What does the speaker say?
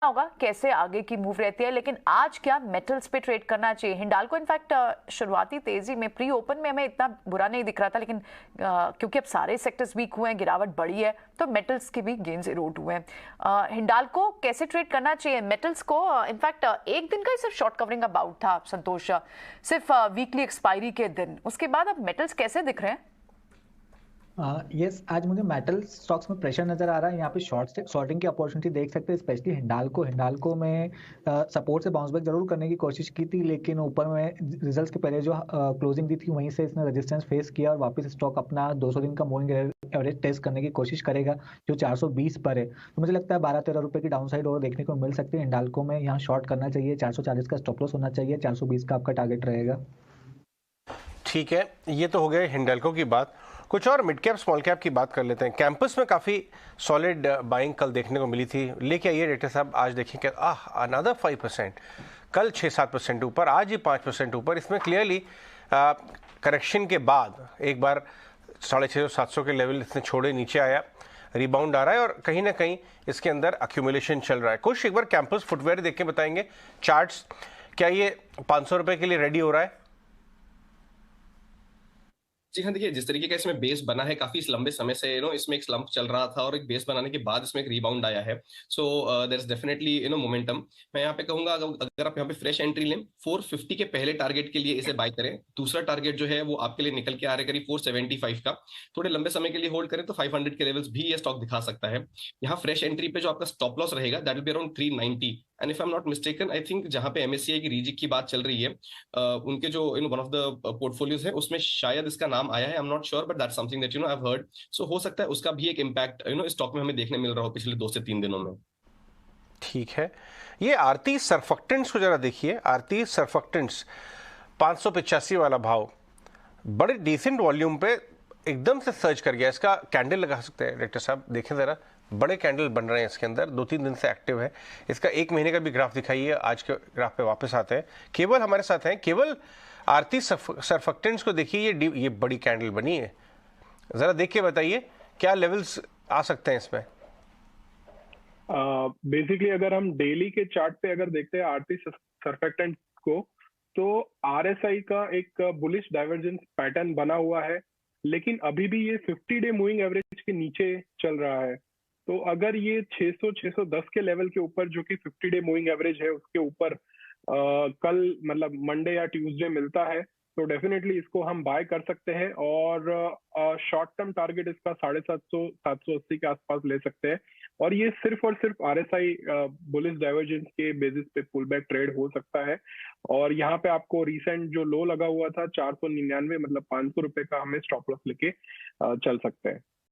होगा कैसे आगे की मूव रहती है, लेकिन आज क्या मेटल्स पे ट्रेड करना चाहिए? हिंडाल्को इनफैक्ट शुरुआती तेजी में प्री ओपन में हमें इतना बुरा नहीं दिख रहा था, लेकिन क्योंकि अब सारे सेक्टर्स वीक हुए हैं, गिरावट बढ़ी है, तो मेटल्स के भी गेन्स इरोड हुए हैं। हिंडाल्को कैसे ट्रेड करना चाहिए मेटल्स को? इनफैक्ट एक दिन का ही सिर्फ शॉर्ट कवरिंग अबाउट था संतोष, सिर्फ वीकली एक्सपायरी के दिन, उसके बाद अब मेटल्स कैसे दिख रहे हैं? यस, आज मुझे मेटल स्टॉक्स में प्रेशर नजर आ रहा है। यहाँ पे शॉर्टिंग की अपॉर्चुनिटी देख सकते हैं, स्पेशली हिंडाल्को में सपोर्ट से बाउंस बैक जरूर करने की कोशिश की थी, लेकिन ऊपर में रिजल्ट्स के पहले जो क्लोजिंग दी थी वहीं से इसने रेजिस्टेंस फेस किया और वापस स्टॉक अपना 200 दिन का मूविंग एवरेज टेस्ट करने की कोशिश करेगा जो 420 पर है। तो मुझे लगता है 12-13 रुपए की डाउन साइड और देखने को मिल सकती है हिंडाल्को में। यहाँ शॉर्ट करना चाहिए, 440 का स्टॉप लॉस होना चाहिए, 420 का आपका टारगेट रहेगा। ठीक है, ये तो हो गया हिंडाल्को की बात। कुछ और मिड कैप स्मॉल कैप की बात कर लेते हैं। कैंपस में काफ़ी सॉलिड बाइंग कल देखने को मिली थी, लेके आइए डायरेक्टर साहब। आज देखिए कि अनदर 5%, कल 6-7% ऊपर, आज ही 5% ऊपर। इसमें क्लियरली करेक्शन के बाद एक बार 650-700 के लेवल इसने छोड़े, नीचे आया, रिबाउंड आ रहा है और कहीं ना कहीं इसके अंदर अक्यूमुलेशन चल रहा है। कुछ एक बार कैंपस फुटवेयर देख के बताएंगे चार्ट्स, क्या ये 500 रुपए के लिए रेडी हो रहा है? जी हाँ, देखिए जिस तरीके का इसमें बेस बना है काफी लंबे समय से इसमें एक स्लंप चल रहा था और एक बेस बनाने के बाद इसमें एक रिबाउंड आया है। So there is definitely momentum. मैं यहाँ पे कहूंगा अगर आप यहाँ पे फ्रेश एंट्री लें 450 के पहले टारगेट के लिए इसे बाय करें। दूसरा टारगेट जो है वो आपके लिए निकल के आ रहा है करीब 475 का। थोड़े लंबे समय के लिए होल्ड करें तो 500 के लेवल्स भी ये स्टॉक दिखा सकता है। यहाँ फ्रेश एंट्री पे जो आपका स्टॉप लॉस रहेगा that will be around 390। And if I am not mistaken, I think जहाँ पे एमएससीआई की रीजिक की बात चल रही है, उनके जो वन ऑफ द पोर्टफोलियोज है उसमें शायद इसका नाम आया है। I am not sure but that's something that I have heard. So हो सकता है उसका भी एक इम्पैक्ट स्टॉक में हमें देखने मिल रहा हो पिछले 2 से 3 दिनों में। ठीक है, ये आरती सर्फेक्टेंट्स को जरा देखिए। आरती सर्फेक्टेंट्स 585 वाला भाव, बड़े डिसेंट वॉल्यूम पे एकदम से सर्च कर गया। इसका कैंडल लगा सकते हैं डायरेक्टर साहब, देखें जरा, बड़े कैंडल बन रहे हैं इसके अंदर, 2-3 दिन से एक्टिव है। इसका 1 महीने का भी ग्राफ दिखाइए। आज के ग्राफ पे वापस आते हैं। केवल हमारे साथ हैं, केवल आरती सर्फेक्टेंट्स को देखिए, ये बड़ी कैंडल बनी है, जरा देख के बताइए क्या लेवल्स आ सकते हैं इसमें। बेसिकली अगर हम डेली के चार्ट पे अगर देखते हैं आरती सर्फेक्टेंट को, तो आरएसआई का एक बुलिश डाइवर्जेंस पैटर्न बना हुआ है, लेकिन अभी भी ये 50 डे मूविंग एवरेज के नीचे चल रहा है। तो अगर ये 600-610 के लेवल के ऊपर, जो कि 50 डे मूविंग एवरेज है, उसके ऊपर कल मतलब मंडे या ट्यूसडे मिलता है तो डेफिनेटली इसको हम बाय कर सकते हैं। और शॉर्ट टर्म टारगेट इसका 750-780 के आसपास ले सकते हैं। और ये सिर्फ और सिर्फ आरएसआई बुलिश डाइवर्जेंस के बेसिस पे पुल बैक ट्रेड हो सकता है। और यहाँ पे आपको रिसेंट जो लो लगा हुआ था 499, मतलब 500 रुपए का, हमें स्टॉप लॉस लेके चल सकते हैं।